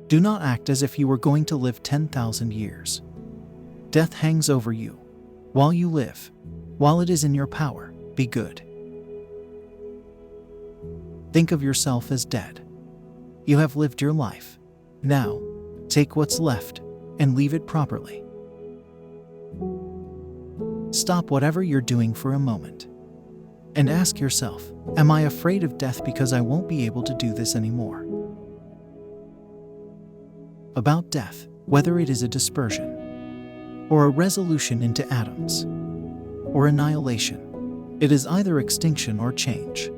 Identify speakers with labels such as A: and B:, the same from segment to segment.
A: Do not act as if you were going to live 10,000 years. Death hangs over you. While you live, while it is in your power, be good. Think of yourself as dead. You have lived your life. Now, take what's left and leave it properly. Stop whatever you're doing for a moment and ask yourself, am I afraid of death because I won't be able to do this anymore? About death, whether it is a dispersion or a resolution into atoms or annihilation, it is either extinction or change.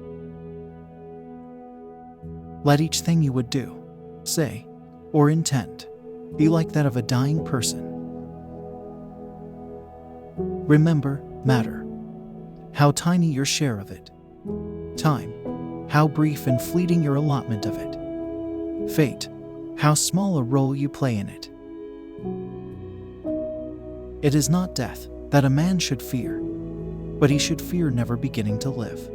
A: Let each thing you would do, say, or intend be like that of a dying person. Remember, matter, how tiny your share of it. Time, how brief and fleeting your allotment of it. Fate, how small a role you play in it. It is not death that a man should fear, but he should fear never beginning to live.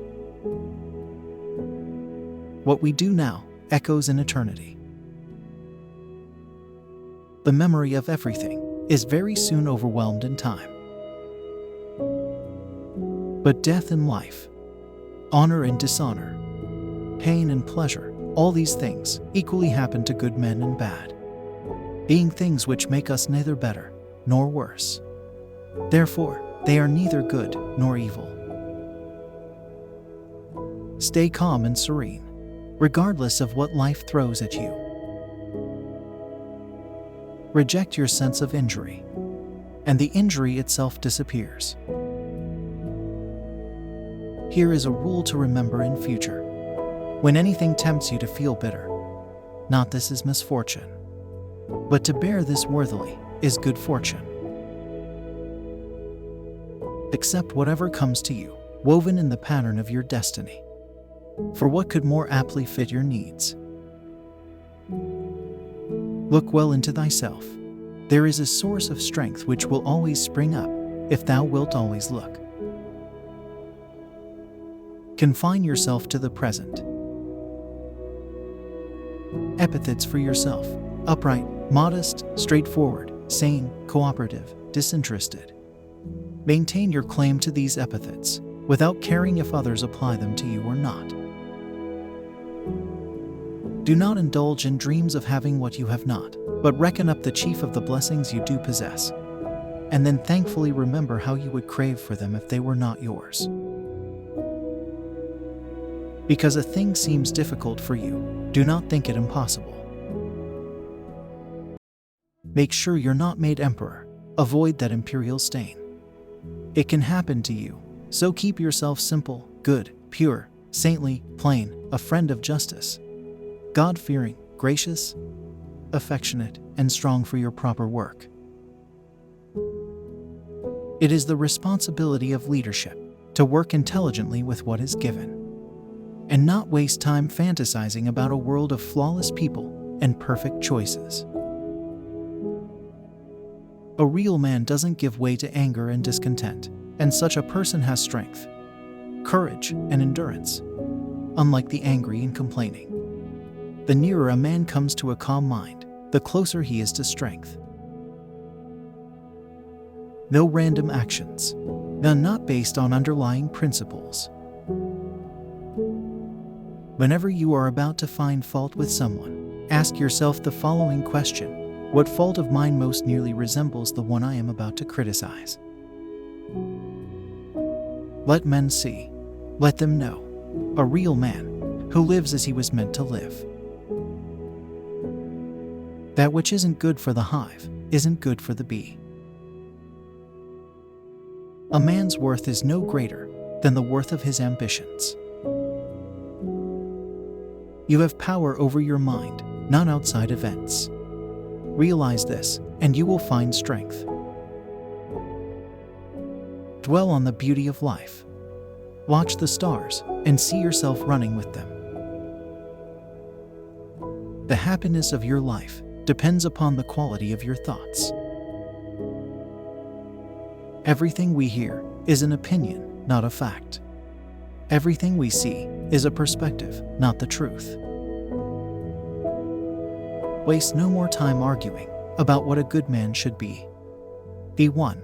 A: What we do now echoes in eternity. The memory of everything is very soon overwhelmed in time. But death and life, honor and dishonor, pain and pleasure, all these things equally happen to good men and bad, being things which make us neither better nor worse. Therefore, they are neither good nor evil. Stay calm and serene, regardless of what life throws at you. Reject your sense of injury, and the injury itself disappears. Here is a rule to remember in future. When anything tempts you to feel bitter, not this is misfortune, but to bear this worthily is good fortune. Accept whatever comes to you, woven in the pattern of your destiny. For what could more aptly fit your needs? Look well into thyself. There is a source of strength which will always spring up, if thou wilt always look. Confine yourself to the present. Epithets for yourself: upright, modest, straightforward, sane, cooperative, disinterested. Maintain your claim to these epithets, without caring if others apply them to you or not. Do not indulge in dreams of having what you have not, but reckon up the chief of the blessings you do possess, and then thankfully remember how you would crave for them if they were not yours. Because a thing seems difficult for you, do not think it impossible. Make sure you're not made emperor. Avoid that imperial stain. It can happen to you, so keep yourself simple, good, pure, saintly, plain, a friend of justice, God-fearing, gracious, affectionate, and strong for your proper work. It is the responsibility of leadership to work intelligently with what is given, and not waste time fantasizing about a world of flawless people and perfect choices. A real man doesn't give way to anger and discontent, and such a person has strength, courage, and endurance, unlike the angry and complaining. The nearer a man comes to a calm mind, the closer he is to strength. No random actions, none not based on underlying principles. Whenever you are about to find fault with someone, ask yourself the following question: what fault of mine most nearly resembles the one I am about to criticize? Let men see, let them know, a real man who lives as he was meant to live. That which isn't good for the hive isn't good for the bee. A man's worth is no greater than the worth of his ambitions. You have power over your mind, not outside events. Realize this, and you will find strength. Dwell on the beauty of life. Watch the stars and see yourself running with them. The happiness of your life depends upon the quality of your thoughts. Everything we hear is an opinion, not a fact. Everything we see is a perspective, not the truth. Waste no more time arguing about what a good man should be. Be one.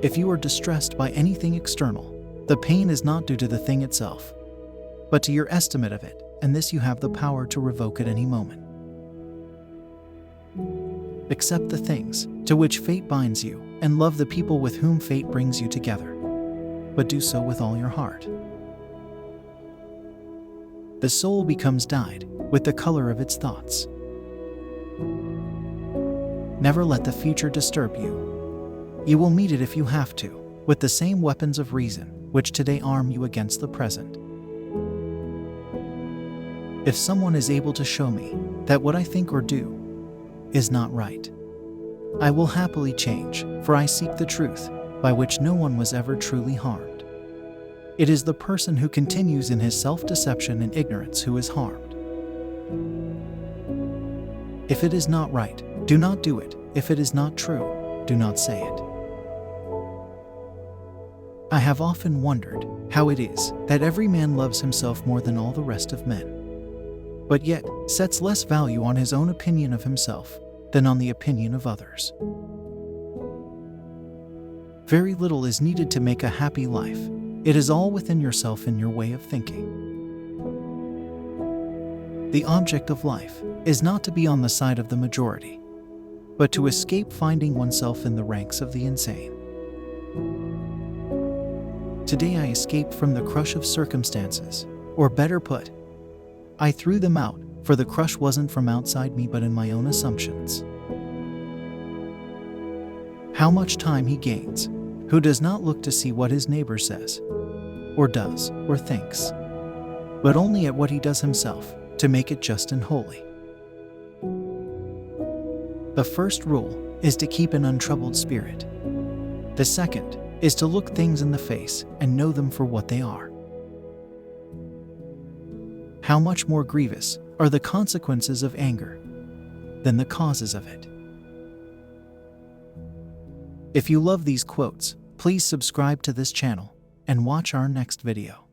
A: If you are distressed by anything external, the pain is not due to the thing itself, but to your estimate of it, and this you have the power to revoke at any moment. Accept the things to which fate binds you, and love the people with whom fate brings you together, but do so with all your heart. The soul becomes dyed with the color of its thoughts. Never let the future disturb you. You will meet it if you have to, with the same weapons of reason which today arm you against the present. If someone is able to show me that what I think or do is not right, I will happily change, for I seek the truth, by which no one was ever truly harmed. It is the person who continues in his self-deception and ignorance who is harmed. If it is not right, do not do it. If it is not true, do not say it. I have often wondered how it is that every man loves himself more than all the rest of men, but yet sets less value on his own opinion of himself than on the opinion of others. Very little is needed to make a happy life. It is all within yourself and your way of thinking. The object of life is not to be on the side of the majority, but to escape finding oneself in the ranks of the insane. Today I escaped from the crush of circumstances, or better put, I threw them out, for the crush wasn't from outside me but in my own assumptions. How much time he gains, who does not look to see what his neighbor says, or does, or thinks, but only at what he does himself, to make it just and holy. The first rule is to keep an untroubled spirit. The second is to look things in the face and know them for what they are. How much more grievous are the consequences of anger than the causes of it? If you love these quotes, please subscribe to this channel and watch our next video.